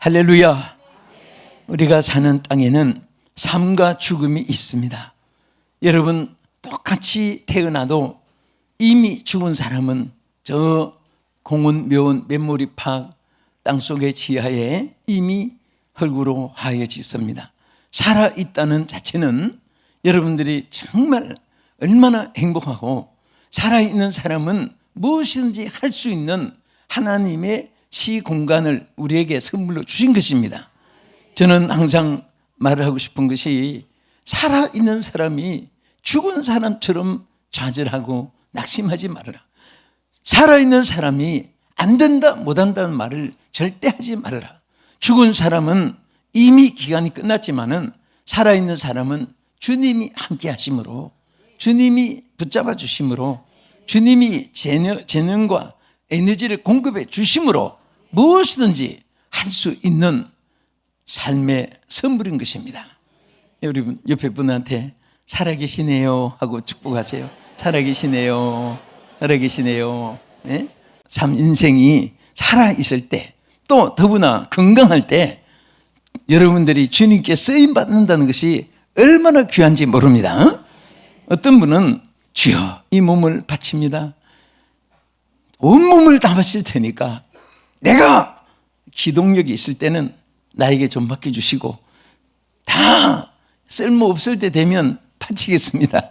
할렐루야. 우리가 사는 땅에는 삶과 죽음이 있습니다. 여러분, 똑같이 태어나도 이미 죽은 사람은 저 공원, 묘원, 맨모리 팍 땅속의 지하에 이미 흙으로 하여졌습니다. 살아있다는 자체는 여러분들이 정말 얼마나 행복하고, 살아있는 사람은 무엇이든지 할 수 있는 하나님의 시공간을 우리에게 선물로 주신 것입니다. 저는 항상 말을 하고 싶은 것이, 살아있는 사람이 죽은 사람처럼 좌절하고 낙심하지 말아라. 살아있는 사람이 안 된다 못한다는 말을 절대 하지 말아라. 죽은 사람은 이미 기간이 끝났지만은 살아있는 사람은 주님이 함께 하심으로, 주님이 붙잡아 주심으로, 주님이 재능과 에너지를 공급해 주심으로 무엇이든지 할 수 있는 삶의 선물인 것입니다. 여러분, 옆에 분한테 살아계시네요 하고 축복하세요. 살아계시네요. 살아계시네요. 네? 참 인생이 살아있을 때, 또 더구나 건강할 때 여러분들이 주님께 쓰임받는다는 것이 얼마나 귀한지 모릅니다. 어떤 분은 주여 이 몸을 바칩니다. 온몸을 다 바칠 테니까 내가 기동력이 있을 때는 나에게 좀 맡겨주시고, 다 쓸모없을 때 되면 바치겠습니다.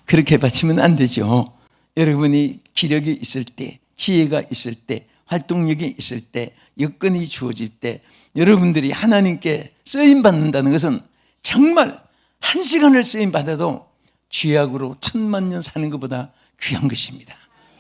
그렇게 바치면 안 되죠. 여러분이 기력이 있을 때, 지혜가 있을 때, 활동력이 있을 때, 여건이 주어질 때 여러분들이 하나님께 쓰임받는다는 것은 정말 한 시간을 쓰임받아도 쥐약으로 1000만 년 사는 것보다 귀한 것입니다.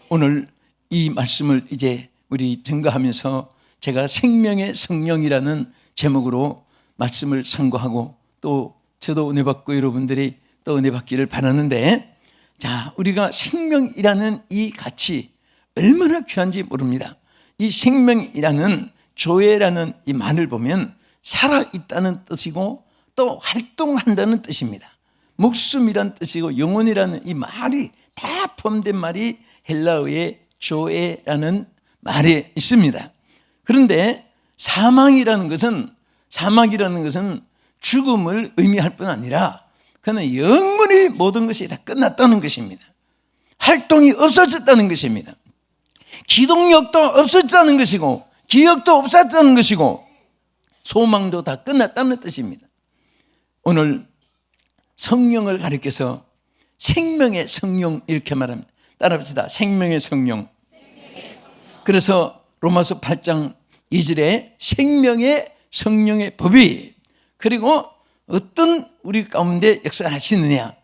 오늘 이 말씀을 이제 우리 증거하면서 제가 생명의 성령이라는 제목으로 말씀을 선고하고, 또 저도 은혜 받고 여러분들이 또 은혜 받기를 바라는데, 자, 우리가 생명이라는 이 가치 얼마나 귀한지 모릅니다. 이 생명이라는 조회라는 이 말을 보면 살아있다는 뜻이고 또 활동한다는 뜻입니다. 목숨이란 뜻이고 영혼이라는 이 말이 다 포함된 말이 헬라어의 조에라는 말에 있습니다. 그런데 사망이라는 것은 죽음을 의미할 뿐 아니라 그는 영원히 모든 것이 다 끝났다는 것입니다. 활동이 없어졌다는 것입니다. 기동력도 없어졌다는 것이고, 기억도 없었다는 것이고, 소망도 다 끝났다는 뜻입니다. 오늘 성령을 가리켜서 생명의 성령 이렇게 말합니다. 따라합시다. 생명의 성령. 그래서 로마서 8장 2절에 생명의 성령의 법이, 그리고 어떤 우리 가운데 역사하시느냐,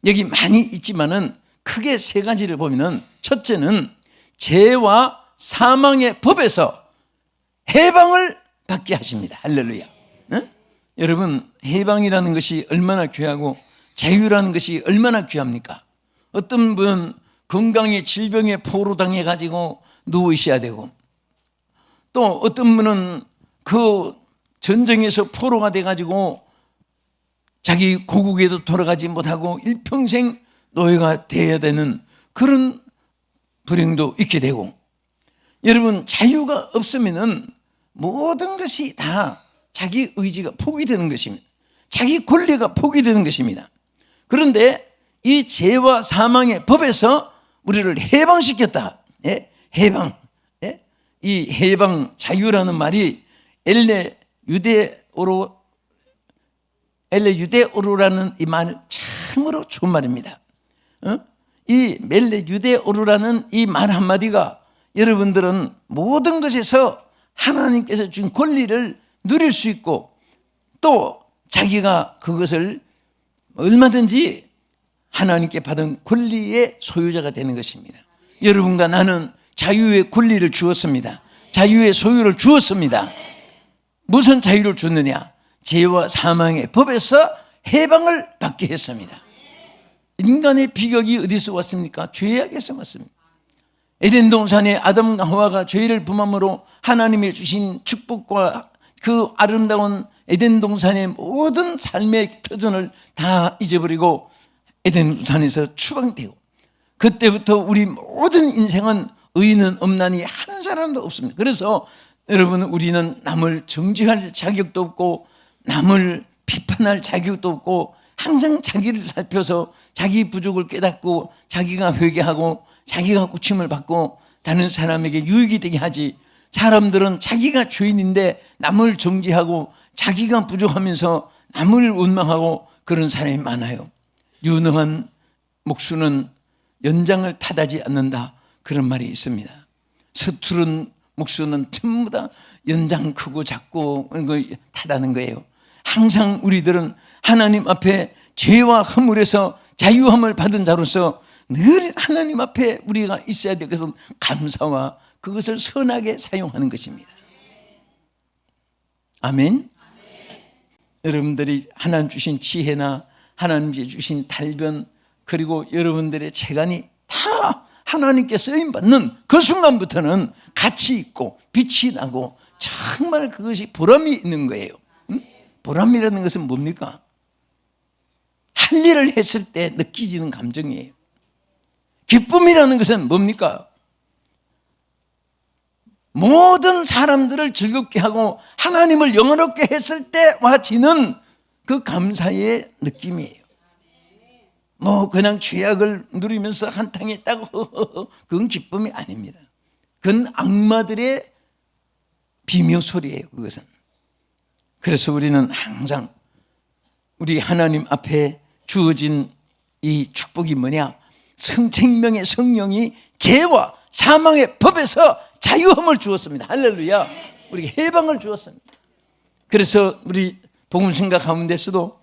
여기 많이 있지만은 크게 세 가지를 보면은, 첫째는 죄와 사망의 법에서 해방을 받게 하십니다. 할렐루야. 네? 여러분, 해방이라는 것이 얼마나 귀하고 자유라는 것이 얼마나 귀합니까? 어떤 분은 건강에 질병에 포로당해 가지고 누워 있어야 되고, 또 어떤 분은 그 전쟁에서 포로가 돼 가지고 자기 고국에도 돌아가지 못하고 일평생 노예가 되어야 되는 그런 불행도 있게 되고, 여러분, 자유가 없으면은 모든 것이 다 자기 의지가 포기되는 것입니다. 자기 권리가 포기되는 것입니다. 그런데 이 죄와 사망의 법에서 우리를 해방시켰다. 예? 해방. 예? 이 해방, 자유라는 말이 엘레 유데오로라는 이 말 참으로 좋은 말입니다. 이 멜레 유데오르라는 이 말 한마디가 여러분들은 모든 것에서 하나님께서 준 권리를 누릴 수 있고, 또 자기가 그것을 얼마든지 하나님께 받은 권리의 소유자가 되는 것입니다. 여러분과 나는 자유의 권리를 주었습니다. 자유의 소유를 주었습니다. 무슨 자유를 줬느냐? 죄와 사망의 법에서 해방을 받게 했습니다. 인간의 비극이 어디서 왔습니까? 죄악에서 왔습니다. 에덴 동산에 아담과 하와가 죄를 범함으로 하나님이 주신 축복과 그 아름다운 에덴 동산의 모든 삶의 터전을 다 잊어버리고 에덴 동산에서 추방되고, 그때부터 우리 모든 인생은 의인은 없나니 한 사람도 없습니다. 그래서 여러분, 우리는 남을 정죄할 자격도 없고 남을 비판할 자격도 없고 항상 자기를 살펴서 자기 부족을 깨닫고 자기가 회개하고 자기가 고침을 받고 다른 사람에게 유익이 되게 하지. 사람들은 자기가 죄인인데 남을 정죄하고 자기가 부족하면서 남을 원망하고 그런 사람이 많아요. 유능한 목수는 연장을 탓하지 않는다, 그런 말이 있습니다. 서투른 목수는 전부 다 연장 크고 작고 탓하는 거예요. 항상 우리들은 하나님 앞에 죄와 허물에서 자유함을 받은 자로서 늘 하나님 앞에 우리가 있어야 될 것은 감사와 그것을 선하게 사용하는 것입니다. 아멘. 여러분들이 하나님 주신 지혜나 하나님께 주신 달변, 그리고 여러분들의 재간이 다 하나님께 쓰임받는 그 순간부터는 가치 있고 빛이 나고 정말 그것이 보람이 있는 거예요. 보람이라는 것은 뭡니까? 할 일을 했을 때 느끼지는 감정이에요. 기쁨이라는 것은 뭡니까? 모든 사람들을 즐겁게 하고 하나님을 영원롭게 했을 때와 지는 그 감사의 느낌이에요. 뭐 그냥 죄악을 누리면서 한탕에 따고 그건 기쁨이 아닙니다. 그건 악마들의 비명 소리예요, 그것은. 그래서 우리는 항상 우리 하나님 앞에 주어진 이 축복이 뭐냐? 생명의 성령이 죄와 사망의 법에서 자유함을 주었습니다. 할렐루야. 우리 해방을 주었습니다. 그래서 우리 복음성가 가운데서도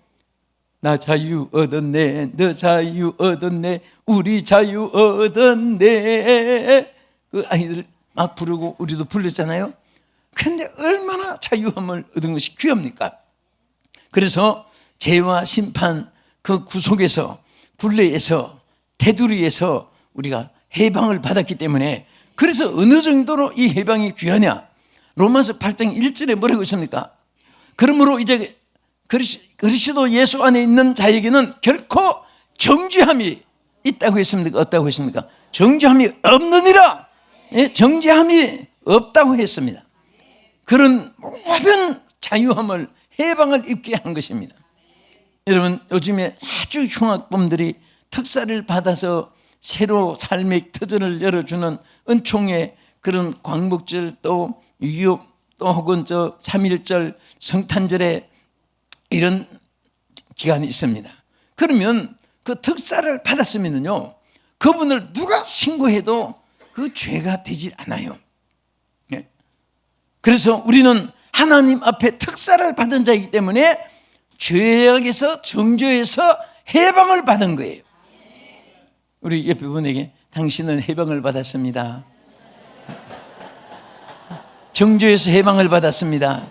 나 자유 얻었네, 너 자유 얻었네, 우리 자유 얻었네, 그 아이들 막 부르고 우리도 불렀잖아요. 그런데 얼마나 자유함을 얻은 것이 귀합니까? 그래서 죄와 심판, 그 구속에서, 굴레에서, 테두리에서 우리가 해방을 받았기 때문에, 그래서 어느 정도로 이 해방이 귀하냐? 로마서 8장 1절에 뭐라고 있습니까? 그러므로 이제 그리스도 예수 안에 있는 자에게는 결코 정죄함이 있다고 했습니까? 없다고 했습니까? 정죄함이 없느니라. 정죄함이 없다고 했습니다. 그런 모든 자유함을, 해방을 입게 한 것입니다. 여러분, 요즘에 아주 흉악범들이 특사를 받아서 새로 삶의 터전을 열어주는 은총의 그런 광복절, 또 유교, 또 혹은 3.1절 성탄절에 이런 기간이 있습니다. 그러면 그 특사를 받았으면요, 그분을 누가 신고해도 그 죄가 되지 않아요. 그래서 우리는 하나님 앞에 특사를 받은 자이기 때문에 죄악에서, 정죄에서 해방을 받은 거예요. 우리 옆에 분에게 당신은 해방을 받았습니다. 정죄에서 해방을 받았습니다.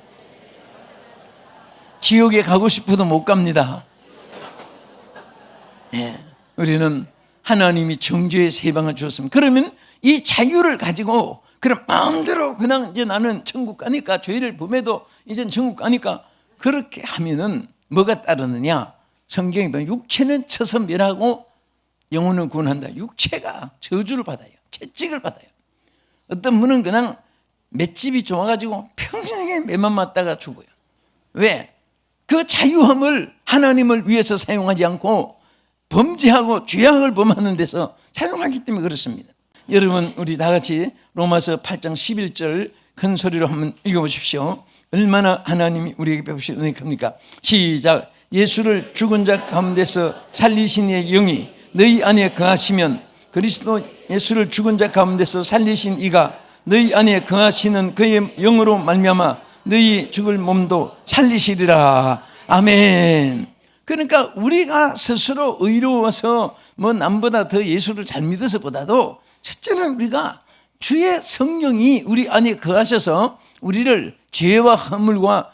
지옥에 가고 싶어도 못 갑니다. 우리는 하나님이 정죄에서 해방을 주었습니다. 그러면 이 자유를 가지고 그럼 마음대로 그냥 이제 나는 천국 가니까, 죄를 범해도 이젠 천국 가니까, 그렇게 하면은 뭐가 따르느냐? 성경에 보면 육체는 쳐서 멸하고 영혼은 구원한다. 육체가 저주를 받아요. 채찍을 받아요. 어떤 분은 그냥 맷집이 좋아가지고 평생에 매만 맞다가 죽어요. 왜? 그 자유함을 하나님을 위해서 사용하지 않고 범죄하고 죄악을 범하는 데서 사용하기 때문에 그렇습니다. 여러분, 우리 다 같이 로마서 8장 11절 큰 소리로 한번 읽어보십시오. 얼마나 하나님이 우리에게 베푸신 은혜입니까? 시작. 예수를 죽은 자 가운데서 살리신 이의 영이 너희 안에 거하시면, 그리스도 예수를 죽은 자 가운데서 살리신 이가 너희 안에 거하시는 그의 영으로 말미암아 너희 죽을 몸도 살리시리라. 아멘. 그러니까 우리가 스스로 의로워서 뭐 남보다 더 예수를 잘 믿어서보다도 첫째는 우리가 주의 성령이 우리 안에 거하셔서 우리를 죄와 허물과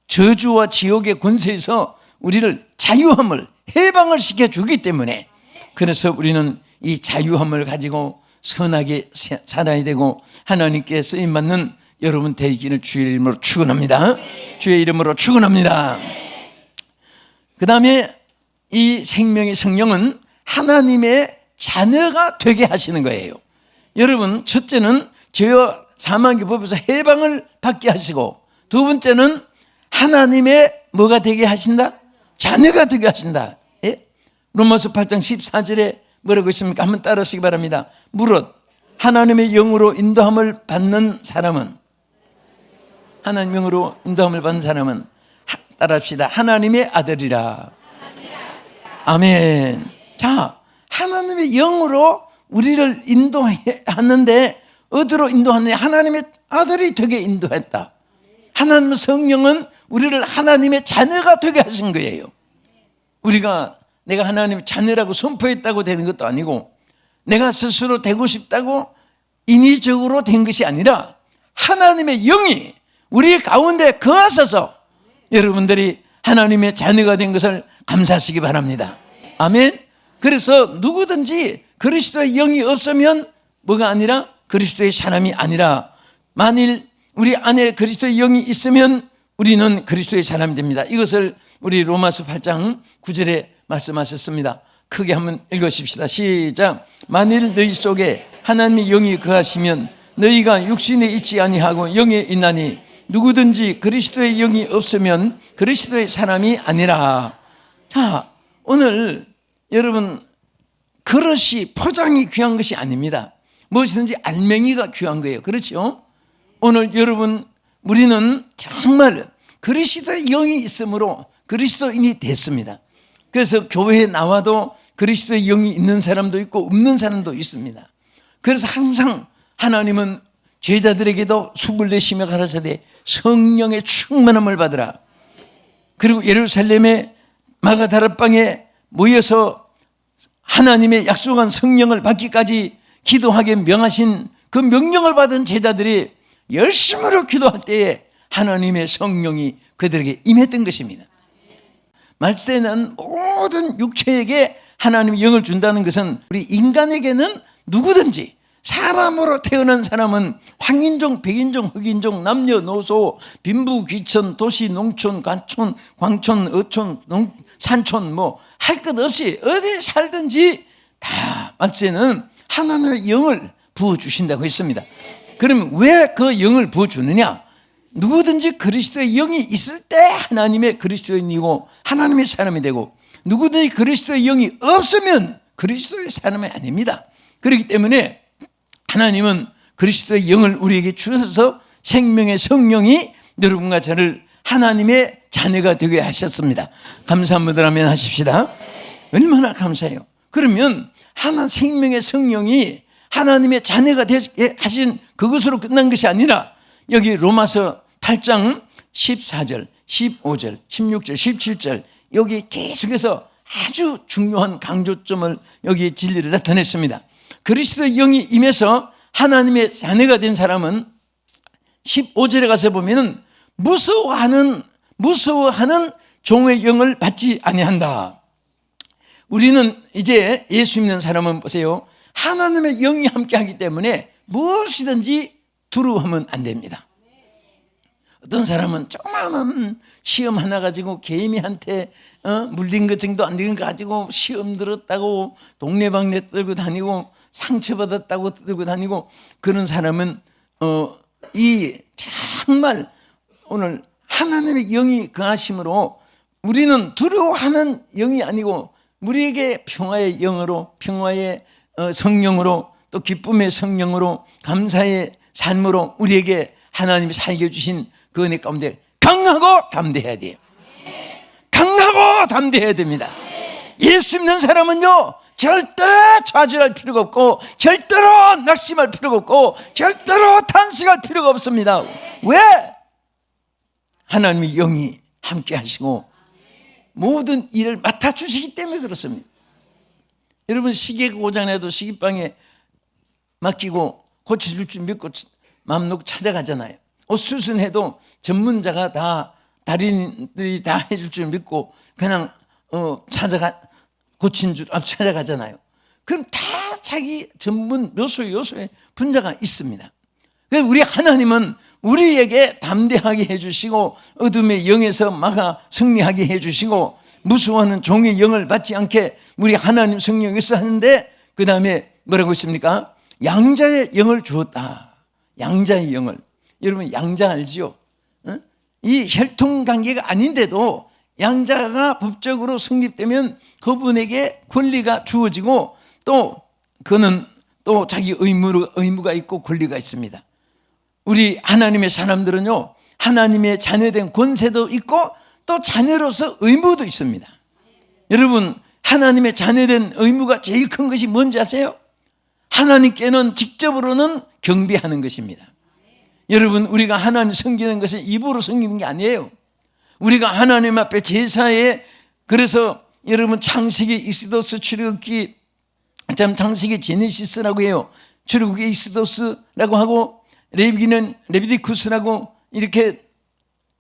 저주와 지옥의 권세에서 우리를 자유함을, 해방을 시켜주기 때문에, 그래서 우리는 이 자유함을 가지고 선하게 살아야 되고 하나님께 쓰임받는 여러분 되기를 주의 이름으로 축원합니다. 주의 이름으로 축원합니다. 그 다음에 이 생명의 성령은 하나님의 자녀가 되게 하시는 거예요. 여러분, 첫째는 죄와 사망의 법에서 해방을 받게 하시고, 두 번째는 하나님의 뭐가 되게 하신다? 자녀가 되게 하신다. 예? 로마서 8장 14절에 뭐라고 있습니까? 한번 따라하시기 바랍니다. 무릇 하나님의 영으로 인도함을 받는 사람은, 하나님의 영으로 인도함을 받는 사람은, 따라합시다. 하나님의 아들이라. 아멘. 자, 하나님의 영으로 우리를 인도하는데, 어디로 인도하느냐? 하나님의 아들이 되게 인도했다. 하나님의 성령은 우리를 하나님의 자녀가 되게 하신 거예요. 우리가 내가 하나님의 자녀라고 선포했다고 되는 것도 아니고, 내가 스스로 되고 싶다고 인위적으로 된 것이 아니라, 하나님의 영이 우리 가운데 거하셔서 여러분들이 하나님의 자녀가 된 것을 감사하시기 바랍니다. 아멘. 그래서 누구든지 그리스도의 영이 없으면 뭐가 아니라 그리스도의 사람이 아니라, 만일 우리 안에 그리스도의 영이 있으면 우리는 그리스도의 사람이 됩니다. 이것을 우리 로마서 8장 9절에 말씀하셨습니다. 크게 한번 읽으십시다. 시작. 만일 너희 속에 하나님의 영이 거하시면 너희가 육신에 있지 아니하고 영에 있나니, 누구든지 그리스도의 영이 없으면 그리스도의 사람이 아니라. 자, 오늘 여러분, 그릇이, 포장이 귀한 것이 아닙니다. 무엇이든지 알맹이가 귀한 거예요. 그렇죠? 오늘 여러분, 우리는 정말 그리스도의 영이 있으므로 그리스도인이 됐습니다. 그래서 교회에 나와도 그리스도의 영이 있는 사람도 있고 없는 사람도 있습니다. 그래서 항상 하나님은 제자들에게도 24시며 가라사대 성령의 충만함을 받으라. 그리고 예루살렘의 마가다락방에 모여서 하나님의 약속한 성령을 받기까지 기도하게 명하신 그 명령을 받은 제자들이 열심으로 기도할 때에 하나님의 성령이 그들에게 임했던 것입니다. 말세는 모든 육체에게 하나님의 영을 준다는 것은, 우리 인간에게는 누구든지, 사람으로 태어난 사람은 황인종, 백인종, 흑인종, 남녀노소, 빈부, 귀천, 도시, 농촌, 가촌, 광촌, 어촌, 산촌, 뭐 할 것 없이 어디 살든지 다 말세는 하나님의 영을 부어주신다고 했습니다. 그러면 왜 그 영을 부어주느냐? 누구든지 그리스도의 영이 있을 때 하나님의 그리스도인이고 하나님의 사람이 되고, 누구든지 그리스도의 영이 없으면 그리스도의 사람이 아닙니다. 그렇기 때문에 하나님은 그리스도의 영을 우리에게 주셔서 생명의 성령이 여러분과 저를 하나님의 자녀가 되게 하셨습니다. 감사한 분들 하면 하십시다. 얼마나 감사해요. 그러면 생명의 성령이 하나님의 자녀가 되게 하신 그것으로 끝난 것이 아니라, 여기 로마서 8장 14절, 15절, 16절, 17절, 여기 계속해서 아주 중요한 강조점을, 여기 진리를 나타냈습니다. 그리스도의 영이 임해서 하나님의 자녀가 된 사람은 15절에 가서 보면은 무서워하는 종의 영을 받지 아니한다. 우리는 이제 예수 믿는 사람은 보세요, 하나님의 영이 함께하기 때문에 무엇이든지 두려워하면 안 됩니다. 어떤 사람은 조그마한 시험 하나 가지고 개미한테 물린 것 정도 안 된 거 가지고 시험 들었다고 동네방네 떨고 다니고 상처받았다고 들고 다니고, 그런 사람은 이 정말 오늘 하나님의 영이 거하심으로 우리는 두려워하는 영이 아니고, 우리에게 평화의 영으로, 평화의 성령으로, 또 기쁨의 성령으로, 감사의 삶으로 우리에게 하나님이 살게 해주신 그 은혜 가운데 강하고 담대해야 돼요. 강하고 담대해야 됩니다. 예수 믿는 사람은요, 절대 좌절할 필요가 없고, 절대로 낙심할 필요가 없고, 절대로 탄식할 필요가 없습니다. 왜? 하나님의 영이 함께 하시고 모든 일을 맡아주시기 때문에 그렇습니다. 여러분, 시계가 고장나도 시계방에 맡기고 고쳐줄 줄 믿고 마음 놓고 찾아가잖아요. 옷 수선해도 전문자가 다, 달인들이 다 해줄 줄 믿고 그냥 고친 줄 찾아가잖아요. 그럼 다 자기 전문 요소에 분자가 있습니다. 우리 하나님은 우리에게 담대하게 해주시고, 어둠의 영에서 막아 승리하게 해주시고, 무서워하는 종의 영을 받지 않게 우리 하나님 성령이 있어 하는데, 그 다음에 뭐라고 했습니까? 양자의 영을 주었다. 양자의 영을. 여러분 양자 알지요? 이 혈통관계가 아닌데도 양자가 법적으로 성립되면 그분에게 권리가 주어지고 또 그는 또 자기 의무가 있고 권리가 있습니다. 우리 하나님의 사람들은요, 하나님의 자녀된 권세도 있고 또 자녀로서 의무도 있습니다. 여러분, 하나님의 자녀된 의무가 제일 큰 것이 뭔지 아세요? 하나님께는 직접으로는 경배하는 것입니다. 여러분, 우리가 하나님 섬기는 것은 입으로 섬기는 게 아니에요. 우리가 하나님 앞에 제사에, 그래서 여러분 창세기 익스도스 출애굽기, 참 창세기 제네시스라고 해요. 출애굽기 익스도스라고 하고 레위기는 레비디쿠스라고 이렇게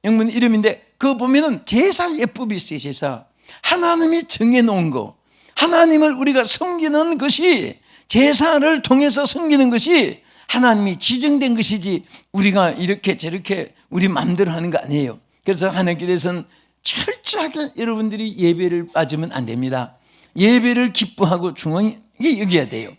영문 이름인데, 그거 보면은 제사 예법이 있어요. 제사 하나님이 정해놓은 거, 하나님을 우리가 섬기는 것이, 제사를 통해서 섬기는 것이 하나님이 지정된 것이지 우리가 이렇게 저렇게 우리 마음대로 하는 거 아니에요. 그래서 하나님께 대해서는 철저하게 여러분들이 예배를 빠지면 안 됩니다. 예배를 기뻐하고 중요하게 여겨야 돼요.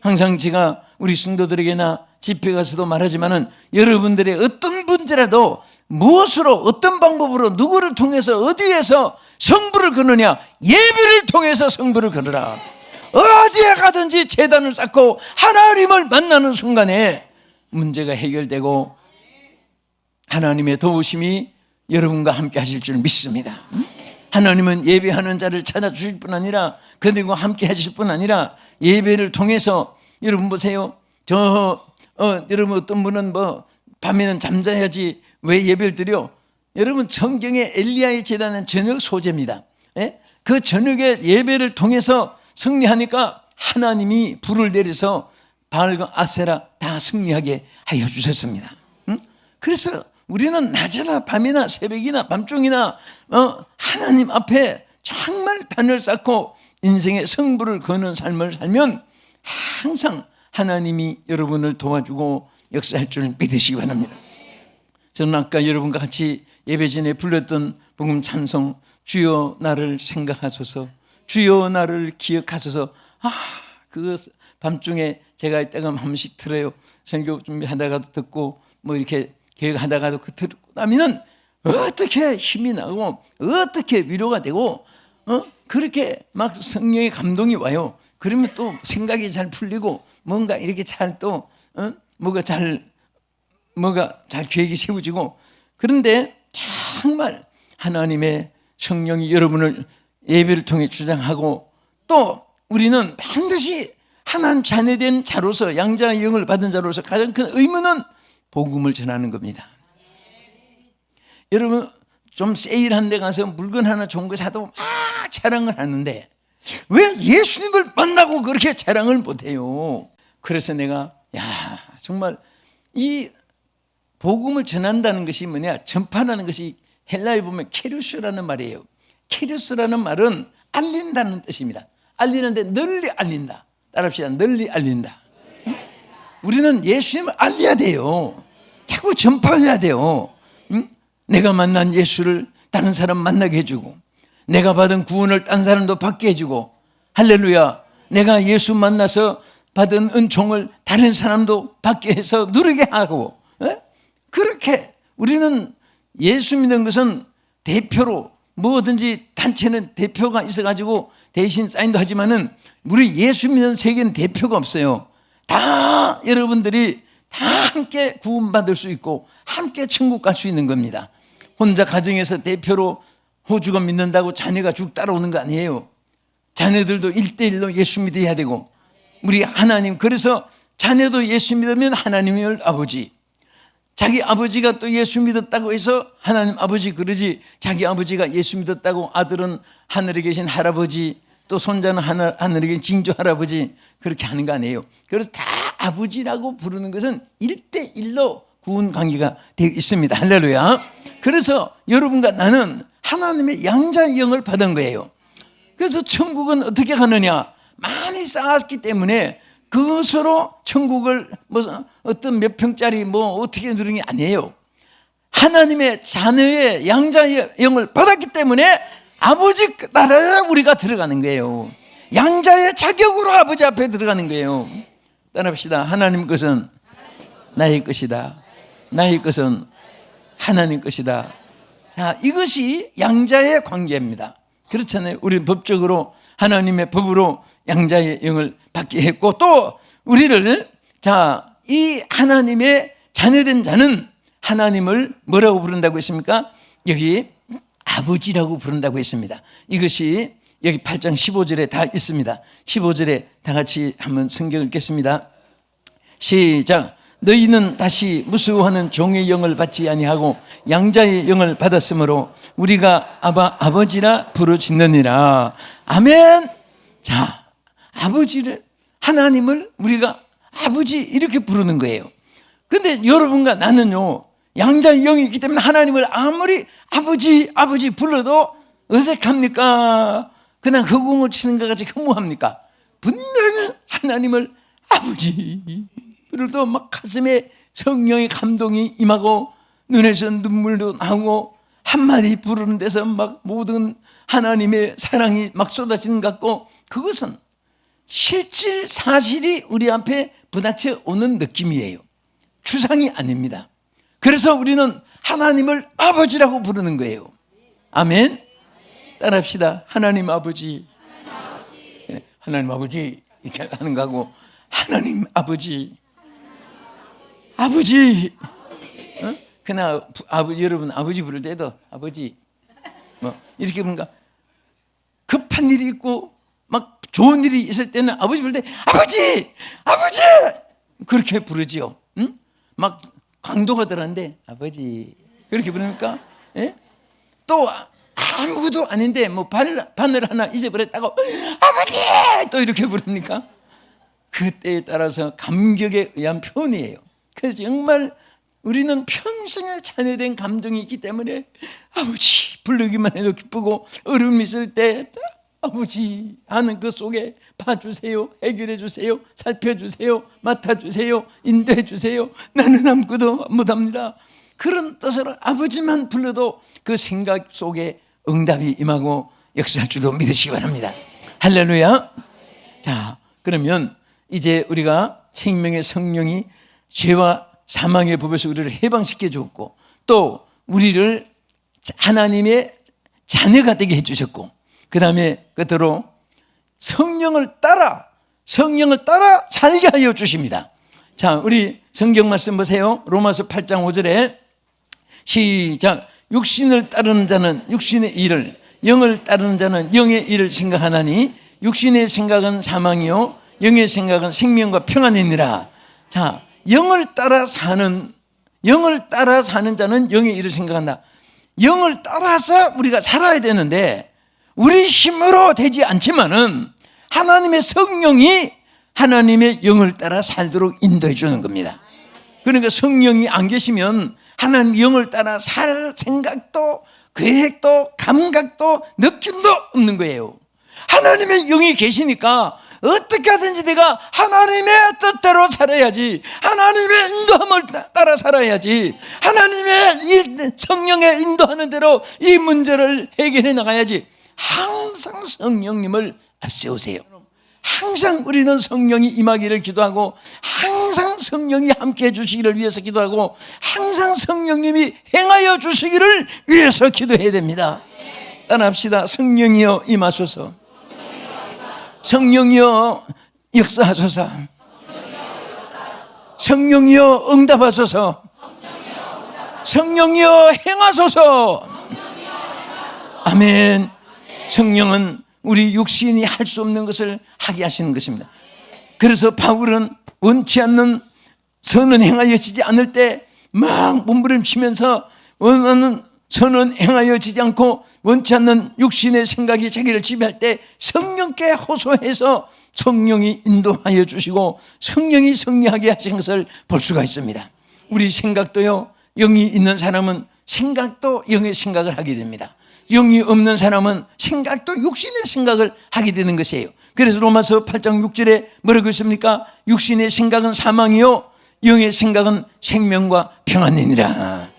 항상 제가 우리 성도들에게나 집회 가서도 말하지만은, 여러분들의 어떤 문제라도 무엇으로, 어떤 방법으로, 누구를 통해서, 어디에서 성부를 거느냐? 예배를 통해서 성부를 거느라. 어디에 가든지 제단을 쌓고 하나님을 만나는 순간에 문제가 해결되고 하나님의 도우심이 여러분과 함께 하실 줄 믿습니다. 하나님은 예배하는 자를 찾아주실 뿐 아니라 그들과 함께 하실 뿐 아니라 예배를 통해서, 여러분 보세요. 여러분 어떤 분은 밤에는 잠자야지 왜 예배를 드려? 여러분 성경에 엘리야의 제단은 저녁 소재입니다. 그 저녁에 예배를 통해서 승리하니까 하나님이 불을 내려서 바알과 아세라 다 승리하게 하여 주셨습니다. 그래서 우리는 낮이나 밤이나 새벽이나 밤중이나 하나님 앞에 정말 단을 쌓고 인생의 성부를 거는 삶을 살면 항상 하나님이 여러분을 도와주고 역사할 줄 믿으시기 바랍니다. 저는 아까 여러분과 같이 예배 전에 불렀던 복음 찬송, 주여 나를 생각하소서, 주여 나를 기억하소서. 그 밤중에 제가 이따가 한 번씩 들어요. 선교 준비하다가도 듣고 이렇게 계획하다가도 듣고 나면은 어떻게 힘이 나고 어떻게 위로가 되고 그렇게 막 성령의 감동이 와요. 그러면 또 생각이 잘 풀리고 뭔가 이렇게 잘 또 뭐가 잘 계획이 세워지고. 그런데 정말 하나님의 성령이 여러분을 예배를 통해 주장하고, 또 우리는 반드시 하나님 자녀된 자로서, 양자의 영을 받은 자로서 가장 큰 의무는 복음을 전하는 겁니다. 여러분 좀 세일한 데 가서 물건 하나 좋은 거 사도 막 자랑을 하는데 왜 예수님을 만나고 그렇게 자랑을 못해요? 그래서 내가 정말 이 복음을 전한다는 것이 뭐냐, 전파하는 것이 헬라에 보면 케루스라는 말이에요. 케루스라는 말은 알린다는 뜻입니다. 알리는데 널리 알린다. 따라합시다. 널리 알린다. 우리는 예수님을 알려야 돼요. 자꾸 전파해야 돼요. 내가 만난 예수를 다른 사람 만나게 해주고, 내가 받은 구원을 딴 사람도 받게 해주고, 할렐루야. 내가 예수 만나서 받은 은총을 다른 사람도 받게 해서 누리게 하고, 그렇게 우리는 예수 믿는 것은 대표로, 뭐든지 단체는 대표가 있어가지고 대신 사인도 하지만은 우리 예수 믿는 세계는 대표가 없어요. 다 여러분들이 다 함께 구원받을 수 있고 함께 천국 갈 수 있는 겁니다. 혼자 가정에서 대표로 호주가 믿는다고 자녀가 쭉 따라오는 거 아니에요. 자녀들도 1대1로 예수 믿어야 되고, 우리 하나님, 그래서 자녀도 예수 믿으면 하나님의 아버지, 자기 아버지가 또 예수 믿었다고 해서 하나님 아버지 그러지, 자기 아버지가 예수 믿었다고 아들은 하늘에 계신 할아버지, 또 손자는 하늘에 계신 징조 할아버지 그렇게 하는 거 아니에요. 그래서 다 아버지라고 부르는 것은 1대1로 구원 관계가 되어 있습니다. 할렐루야. 그래서 여러분과 나는 하나님의 양자의 영을 받은 거예요. 그래서 천국은 어떻게 가느냐, 많이 쌓았기 때문에 그것으로 천국을 어떤 몇 평짜리 어떻게 누르는 게 아니에요. 하나님의 자녀의 양자의 영을 받았기 때문에 아버지 나라에 우리가 들어가는 거예요. 양자의 자격으로 아버지 앞에 들어가는 거예요. 따라합시다. 하나님 것은 나의 것이다. 나의 것은 하나님 것이다. 자, 이것이 양자의 관계입니다. 그렇잖아요. 우리는 법적으로 하나님의 법으로 양자의 영을 받게 했고, 또 우리를, 자, 이 하나님의 자녀된 자는 하나님을 뭐라고 부른다고 했습니까? 여기 아버지라고 부른다고 했습니다. 이것이 여기 8장 15절에 다 있습니다. 15절에 다 같이 한번 성경을 읽겠습니다. 시작. 너희는 다시 무수하는 종의 영을 받지 아니하고 양자의 영을 받았으므로 우리가 아버지라 부르짖느니라. 아멘. 자, 아버지를, 하나님을 우리가 아버지 이렇게 부르는 거예요. 근데 여러분과 나는요, 양자의 영이 있기 때문에 하나님을 아무리 아버지 불러도 어색합니까? 그냥 허공을 치는 것 같이 허무합니까? 분명히 하나님을 아버지 불러도 막 가슴에 성령의 감동이 임하고 눈에서 눈물도 나오고 한마디 부르는 데서 막 모든 하나님의 사랑이 막 쏟아지는 것 같고, 그것은 실질 사실이 우리 앞에 부닥쳐 오는 느낌이에요. 추상이 아닙니다. 그래서 우리는 하나님을 아버지라고 부르는 거예요. 아멘. 따라합시다. 하나님 아버지. 하나님 아버지 이렇게 하는 거하고, 하나님 아버지. 아버지. 어? 그냥 여러분 아버지 부를 때도 아버지 뭐 이렇게 뭔가 급한 일이 있고 막 좋은 일이 있을 때는 아버지 부를 때 아버지 그렇게 부르지요. 응? 막 강도가 들었는데 아버지 그렇게 부르니까, 예? 또 아무것도 아닌데 뭐 바늘 하나 잊어버렸다고 아버지 또 이렇게 부르니까 그때에 따라서 감격에 의한 표현이에요. 그래서 정말 우리는 평생에 자녀된 감동이 있기 때문에 아버지 부르기만 해도 기쁘고, 어려움이 있을 때 아버지 하는 그 속에 봐주세요, 해결해 주세요, 살펴주세요, 맡아주세요, 인도해 주세요. 나는 아무것도 못합니다. 그런 뜻으로 아버지만 불러도 그 생각 속에 응답이 임하고 역사할 줄로 믿으시기 바랍니다. 할렐루야. 자, 그러면 이제 우리가 생명의 성령이 죄와 사망의 법에서 우리를 해방시켜 줬고, 또 우리를 하나님의 자녀가 되게 해주셨고, 그 다음에 끝으로 성령을 따라 살게 하여 주십니다. 자, 우리 성경 말씀 보세요. 로마서 8장 5절에 시작. 육신을 따르는 자는 육신의 일을, 영을 따르는 자는 영의 일을 생각하나니 육신의 생각은 사망이요 영의 생각은 생명과 평안이니라. 자, 영을 따라 사는 자는 영의 일을 생각한다. 영을 따라서 우리가 살아야 되는데 우리 힘으로 되지 않지만은 하나님의 성령이 하나님의 영을 따라 살도록 인도해 주는 겁니다. 그러니까 성령이 안 계시면 하나님 영을 따라 살 생각도 계획도 감각도 느낌도 없는 거예요. 하나님의 영이 계시니까 어떻게 하든지 내가 하나님의 뜻대로 살아야지, 하나님의 인도함을 따라 살아야지, 하나님의 성령의 인도하는 대로 이 문제를 해결해 나가야지. 항상 성령님을 앞세우세요. 항상 우리는 성령이 임하기를 기도하고, 항상 성령이 함께해 주시기를 위해서 기도하고, 항상 성령님이 행하여 주시기를 위해서 기도해야 됩니다. 따라합시다. 성령이여 임하소서. 성령이여 역사하소서. 성령이여 응답하소서. 성령이여 행하소서. 아멘. 성령은 우리 육신이 할 수 없는 것을 하게 하시는 것입니다. 그래서 바울은 원치 않는 선은 행하여지지 않을 때 막 몸부림치면서 원하는 선은 행하여지지 않고 원치 않는 육신의 생각이 자기를 지배할 때 성령께 호소해서 성령이 인도하여 주시고 성령이 승리하게 하신 것을 볼 수가 있습니다. 우리 생각도요, 영이 있는 사람은 생각도 영의 생각을 하게 됩니다. 영이 없는 사람은 생각도 육신의 생각을 하게 되는 것이에요. 그래서 로마서 8장 6절에 뭐라고 했습니까? 육신의 생각은 사망이요 영의 생각은 생명과 평안이니라.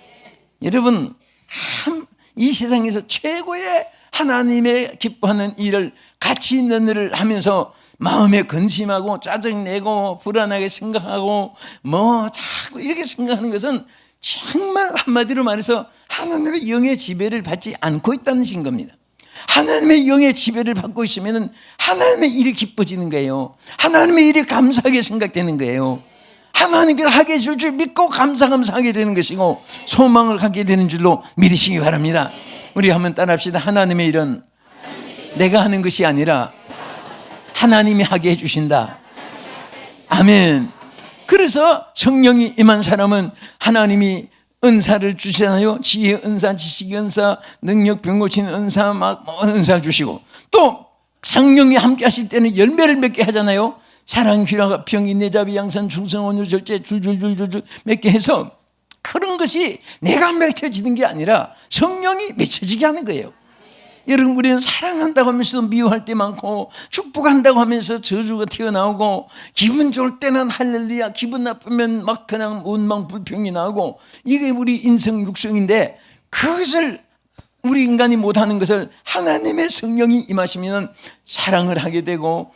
여러분, 이 세상에서 최고의 하나님의 기뻐하는 일을, 가치 있는 일을 하면서 마음에 근심하고 짜증내고 불안하게 생각하고 뭐 자꾸 이렇게 생각하는 것은 정말 한마디로 말해서 하나님의 영의 지배를 받지 않고 있다는 신 겁니다. 하나님의 영의 지배를 받고 있으면 하나님의 일이 기뻐지는 거예요. 하나님의 일이 감사하게 생각되는 거예요. 하나님께서 하게 해줄 줄 믿고 감사하게 되는 것이고 소망을 갖게 되는 줄로 믿으시기 바랍니다. 우리 한번 따라합시다. 하나님의 일은 내가 하는 것이 아니라 하나님이 하게 해주신다. 아멘. 그래서 성령이 임한 사람은 하나님이 은사를 주시잖아요. 지혜 은사, 지식 은사, 능력 병 고치는 은사, 막 은사를 주시고, 또 성령이 함께 하실 때는 열매를 맺게 하잖아요. 사랑, 귀화, 평, 인내, 자비, 양선, 충성, 온유, 절제, 줄줄줄줄줄 맺게 해서 그런 것이 내가 맺혀지는 게 아니라 성령이 맺혀지게 하는 거예요. 여러분, 우리는 사랑한다고 하면서 미워할 때 많고, 축복한다고 하면서 저주가 튀어나오고, 기분 좋을 때는 할렐루야, 기분 나쁘면 막 그냥 원망 불평이 나오고, 이게 우리 인성 육성인데, 그것을 우리 인간이 못하는 것을 하나님의 성령이 임하시면 사랑을 하게 되고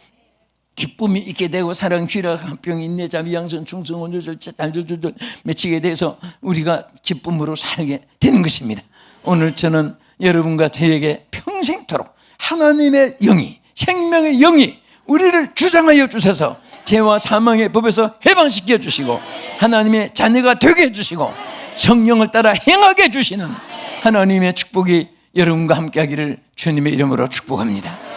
기쁨이 있게 되고, 사랑, 귀화, 합병, 인내, 자비, 양선, 충성, 온유, 절제, 달줄줄줄 맺히게 돼서 우리가 기쁨으로 살게 되는 것입니다. 오늘 저는 여러분과 저에게 평생토록 하나님의 영이, 생명의 영이 우리를 주장하여 주셔서 죄와 사망의 법에서 해방시켜 주시고 하나님의 자녀가 되게 해주시고 성령을 따라 행하게 해주시는 하나님의 축복이 여러분과 함께 하기를 주님의 이름으로 축복합니다.